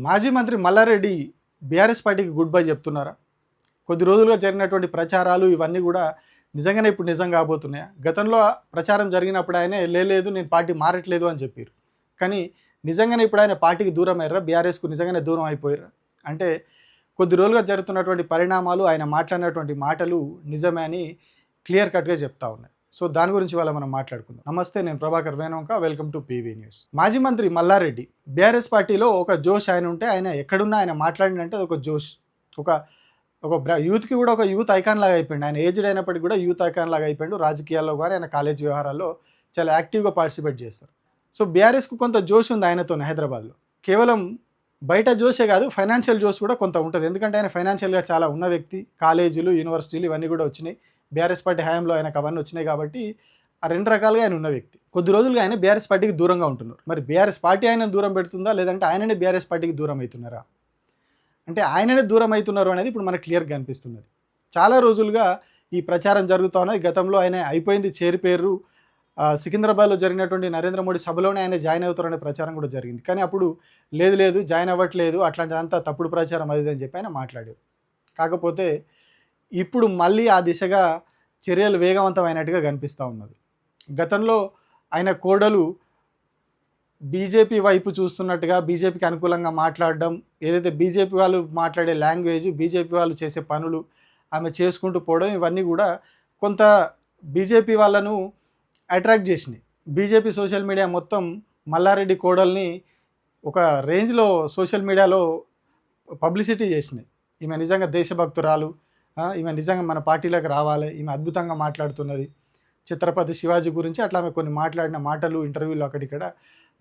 మాజీ మంత్రి మల్లారెడ్డి బీఆర్ఎస్ పార్టీకి గుడ్ బై చెప్తున్నారా? కొద్ది రోజులుగా జరిగినటువంటి ప్రచారాలు ఇవన్నీ కూడా నిజంగానే ఇప్పుడు నిజం కాబోతున్నాయా? గతంలో ప్రచారం జరిగినప్పుడు ఆయనే లేదు నేను పార్టీ మారట్లేదు అని చెప్పారు. కానీ నిజంగానే ఇప్పుడు ఆయన పార్టీకి దూరం అయ్యారా? బీఆర్ఎస్కు నిజంగానే దూరం అయిపోయారా? అంటే కొద్ది రోజులుగా జరుగుతున్నటువంటి పరిణామాలు, ఆయన మాట్లాడినటువంటి మాటలు నిజమే అని క్లియర్ కట్గా చెప్తా ఉన్నాయి. సో దాని గురించి వాళ్ళ మనం మాట్లాడుకుందాం. నమస్తే, నేను Prabhakar Venuvanka, welcome to PV news. మాజీ మంత్రి మల్లారెడ్డి బీఆర్ఎస్ పార్టీలో ఒక జోష్ ఆయన ఉంటే, ఆయన ఎక్కడున్నా ఆయన మాట్లాడినంటే అది ఒక జోష్, ఒక యూత్కి కూడా ఒక యూత్ ఐకాన్ లాగా అయిపోయింది. ఆయన ఏజ్డ్ అయినప్పటికీ కూడా యూత్ ఐకాన్ లాగా అయిపోయిండు. రాజకీయాల్లో కానీ ఆయన కాలేజ్ వ్యవహారాల్లో చాలా యాక్టివ్గా పార్టిసిపేట్ చేస్తారు. సో బీఆర్ఎస్కు కొంత జోష్ ఉంది ఆయనతో హైదరాబాద్లో. కేవలం బయట జోషే కాదు, ఫైనాన్షియల్ జోష్ కూడా కొంత ఉంటుంది. ఎందుకంటే ఆయన ఫైనాన్షియల్గా చాలా ఉన్న వ్యక్తి. కాలేజీలు, యూనివర్సిటీలు ఇవన్నీ కూడా వచ్చినాయి. బీఆర్ఎస్ పార్టీ హయాంలో ఆయనకు అవన్నీ వచ్చినాయి కాబట్టి ఆ రెండు రకాలుగా ఆయన ఉన్న వ్యక్తి. కొద్ది రోజులుగా ఆయన బీఆర్ఎస్ పార్టీకి దూరంగా ఉంటున్నారు. మరి బీఆర్ఎస్ పార్టీ ఆయన దూరం పెడుతుందా, లేదంటే ఆయననే బీఆర్ఎస్ పార్టీకి దూరం అవుతున్నారా? అంటే ఆయననే దూరం అవుతున్నారు అనేది ఇప్పుడు మనకు క్లియర్గా అనిపిస్తున్నది. చాలా రోజులుగా ఈ ప్రచారం జరుగుతూ ఉన్నది. గతంలో ఆయన అయిపోయింది, చేరిపోయారు. సికింద్రాబాద్లో జరిగినటువంటి నరేంద్ర మోడీ సభలోనే ఆయన జాయిన్ అవుతారనే ప్రచారం కూడా జరిగింది. కానీ అప్పుడు లేదు జాయిన్ అవ్వట్లేదు, అట్లాంటిదంతా తప్పుడు ప్రచారం అది అని చెప్పి ఆయన మాట్లాడారు. కాకపోతే ఇప్పుడు మళ్ళీ ఆ దిశగా చర్యలు వేగవంతమైనట్టుగా కనిపిస్తూ ఉన్నది. గతంలో ఆయన కోడలు బీజేపీ వైపు చూస్తున్నట్టుగా, బీజేపీకి అనుకూలంగా మాట్లాడడం, ఏదైతే బీజేపీ వాళ్ళు మాట్లాడే లాంగ్వేజ్, బీజేపీ వాళ్ళు చేసే పనులు ఆమె చేసుకుంటూ పోవడం, ఇవన్నీ కూడా కొంత బీజేపీ వాళ్ళను అట్రాక్ట్ చేసినాయి. బీజేపీ సోషల్ మీడియా మొత్తం మల్లారెడ్డి కోడల్ని ఒక రేంజ్లో సోషల్ మీడియాలో పబ్లిసిటీ చేసినాయి. ఈమె నిజంగా దేశభక్తురాలు, ఈమె నిజంగా మన పార్టీలోకి రావాలి, ఈమె అద్భుతంగా మాట్లాడుతున్నది, ఛత్రపతి శివాజీ గురించి అట్లా ఆమె కొన్ని మాట్లాడిన మాటలు ఇంటర్వ్యూలు అక్కడిక్కడ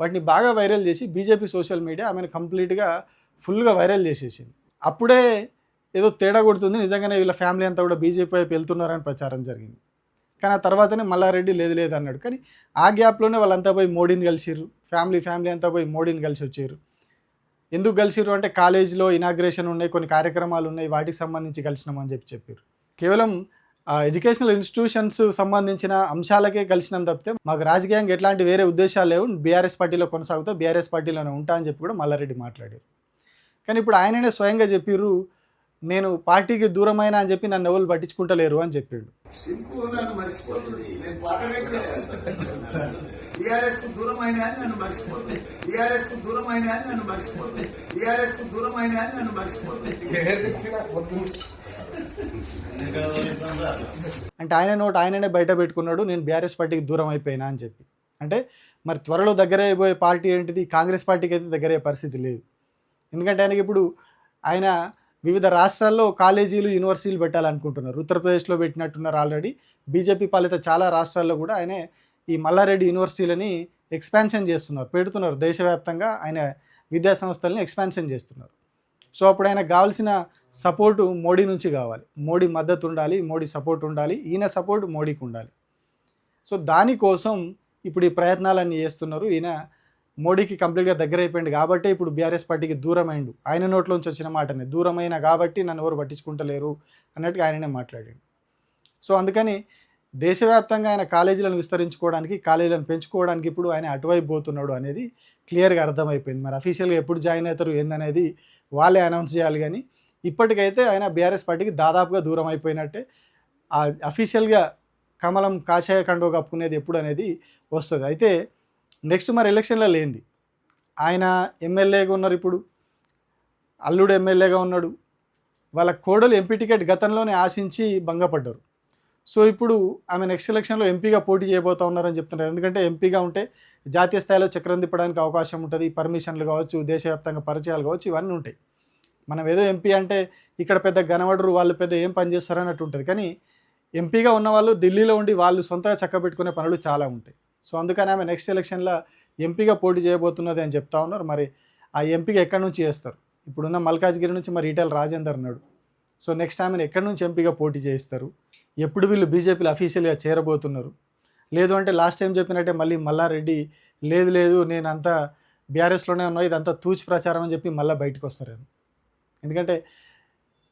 వాటిని బాగా వైరల్ చేసి బీజేపీ సోషల్ మీడియా ఆమెను కంప్లీట్గా ఫుల్గా వైరల్ చేసేసింది. అప్పుడే ఏదో తేడా కొడుతుంది, నిజంగానే వీళ్ళ ఫ్యామిలీ అంతా కూడా బీజేపీ వైపు వెళ్తున్నారని ప్రచారం జరిగింది. కానీ ఆ తర్వాతనే మల్లారెడ్డి లేదు అన్నాడు. కానీ ఆ గ్యాప్లోనే వాళ్ళంతా పోయి మోడీని కలిసిర్రు, ఫ్యామిలీ అంతా పోయి మోడీని కలిసి వచ్చారు. ఎందుకు కలిసిరు అంటే కాలేజీలో ఇనాగ్రేషన్ ఉన్నాయి, కొన్ని కార్యక్రమాలు ఉన్నాయి, వాటికి సంబంధించి కలిసినామని చెప్పారు. కేవలం ఎడ్యుకేషనల్ ఇన్స్టిట్యూషన్స్ సంబంధించిన అంశాలకే కలిసినాం తప్పితే మాకు రాజకీయంగా ఎట్లాంటి వేరే ఉద్దేశాలు లేవు, బీఆర్ఎస్ పార్టీలో కొనసాగుతా, బీఆర్ఎస్ పార్టీలోనే ఉంటా అని చెప్పి కూడా మల్లారెడ్డి మాట్లాడారు. కానీ ఇప్పుడు ఆయననే స్వయంగా చెప్పిర్రు, నేను పార్టీకి దూరమైనా అని చెప్పి నన్ను ఎవరు పట్టించుకుంటలేరు అని చెప్పాడు. అంటే ఆయన నోట్ ఆయననే బయట పెట్టుకున్నాడు, నేను బీఆర్ఎస్ పార్టీకి దూరం అయిపోయినా అని చెప్పి. అంటే మరి త్వరలో దగ్గర అయిపోయే పార్టీ ఏంటిది? కాంగ్రెస్ పార్టీకి అయితే దగ్గర అయ్యే పరిస్థితి లేదు. ఎందుకంటే ఆయనకి ఇప్పుడు ఆయన వివిధ రాష్ట్రాల్లో కాలేజీలు, యూనివర్సిటీలు పెట్టాలనుకుంటున్నారు. ఉత్తరప్రదేశ్లో పెట్టినట్టున్నారు ఆల్రెడీ. బీజేపీ పాలిత చాలా రాష్ట్రాల్లో కూడా ఆయన ఈ మల్లారెడ్డి యూనివర్సిటీలని ఎక్స్పాన్షన్ చేస్తున్నారు, పెడుతున్నారు. దేశవ్యాప్తంగా ఆయన విద్యా సంస్థలని ఎక్స్పాన్షన్ చేస్తున్నారు. సో అప్పుడు ఆయనకు కావాల్సిన సపోర్టు మోడీ నుంచి కావాలి, మోడీ మద్దతు ఉండాలి, మోడీ సపోర్ట్ ఉండాలి, ఈయన సపోర్ట్ మోడీకి ఉండాలి. సో దానికోసం ఇప్పుడు ఈ ప్రయత్నాలన్నీ చేస్తున్నారు. ఈయన మోడీకి కంప్లీట్గా దగ్గర అయిపోయింది కాబట్టి ఇప్పుడు బీఆర్ఎస్ పార్టీకి దూరం అయిండు. ఆయన నోట్లోంచి వచ్చిన మాటనే, దూరమైన కాబట్టి నన్ను ఎవరు పట్టించుకుంటలేరు అన్నట్టుగా ఆయననే మాట్లాడాడు. సో అందుకని దేశవ్యాప్తంగా ఆయన కాలేజీలను విస్తరించుకోవడానికి, కాలేజీలను పెంచుకోవడానికి ఇప్పుడు ఆయన అటువైపు పోతున్నాడు అనేది క్లియర్గా అర్థమైపోయింది. మరి అఫీషియల్గా ఎప్పుడు జాయిన్ అవుతారు ఏందనేది వాళ్ళే అనౌన్స్ చేయాలి. కానీ ఇప్పటికైతే ఆయన బీఆర్ఎస్ పార్టీకి దాదాపుగా దూరం అయిపోయినట్టే. అఫీషియల్గా కమలం కాషాయ కండువ కప్పుకునేది ఎప్పుడు అనేది వస్తుంది. అయితే నెక్స్ట్ మరి ఎలక్షన్లో లేనిది, ఆయన ఎమ్మెల్యేగా ఉన్నారు, ఇప్పుడు అల్లుడు ఎమ్మెల్యేగా ఉన్నాడు, వాళ్ళ కోడలు ఎంపీ టికెట్ గతంలోనే ఆశించి భంగపడ్డారు. సో ఇప్పుడు ఆమె నెక్స్ట్ ఎలక్షన్లో ఎంపీగా పోటీ చేయబోతూ ఉన్నారని చెప్తున్నారు. ఎందుకంటే ఎంపీగా ఉంటే జాతీయ స్థాయిలో చక్రం తిప్పడానికి అవకాశం ఉంటుంది, పర్మిషన్లు కావచ్చు, దేశవ్యాప్తంగా పరిచయాలు కావచ్చు, ఇవన్నీ ఉంటాయి. మనం ఏదో ఎంపీ అంటే ఇక్కడ పెద్ద గనవడరు, వాళ్ళు పెద్ద ఏం పని చేస్తారు అన్నట్టు ఉంటుంది. కానీ ఎంపీగా ఉన్న వాళ్ళు ఢిల్లీలో ఉండి వాళ్ళు సొంతగా చక్కబెట్టుకునే పనులు చాలా ఉంటాయి. సో అందుకని ఆమె నెక్స్ట్ ఎలక్షన్లో ఎంపీగా పోటీ చేయబోతున్నది అని చెప్తా ఉన్నారు. మరి ఆ ఎంపీగా ఎక్కడి నుంచి చేస్తారు? ఇప్పుడున్న మల్కాజ్గిరి నుంచి మరి ఈటెల రాజేందర్ ఉన్నాడు. సో నెక్స్ట్ ఆమెను ఎక్కడి నుంచి ఎంపీగా పోటీ చేయిస్తారు? ఎప్పుడు వీళ్ళు బీజేపీలో అఫీషియల్గా చేరబోతున్నారు? లేదు అంటే లాస్ట్ టైం చెప్పినట్టే మళ్ళీ మల్లారెడ్డి లేదు నేను అంతా బీఆర్ఎస్లోనే ఉన్నా, ఇదంతా తూచి ప్రచారం అని చెప్పి మళ్ళీ బయటకు వస్తారేమో. ఎందుకంటే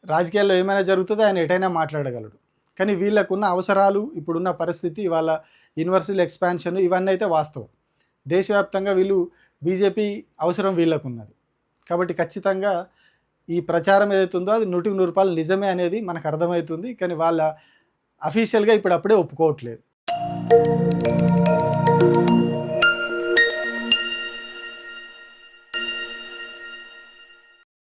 రాజకీయాల్లో ఏమైనా జరుగుతుందో ఆయన ఎటైనా మాట్లాడగలడు. కానీ వీళ్ళకున్న అవసరాలు, ఇప్పుడున్న పరిస్థితి, వాళ్ళ యూనివర్సిటీల ఎక్స్పాన్షన్, ఇవన్నీ అయితే వాస్తవం. దేశవ్యాప్తంగా వీళ్ళు బీజేపీ అవసరం వీళ్ళకు ఉన్నది. కాబట్టి ఖచ్చితంగా ఈ ప్రచారం ఏదైతే ఉందో అది 100% నిజమే అనేది మనకు అర్థమవుతుంది. కానీ వాళ్ళ అఫీషియల్‌గా ఇప్పుడు అప్పుడే ఒప్పుకోవట్లేదు.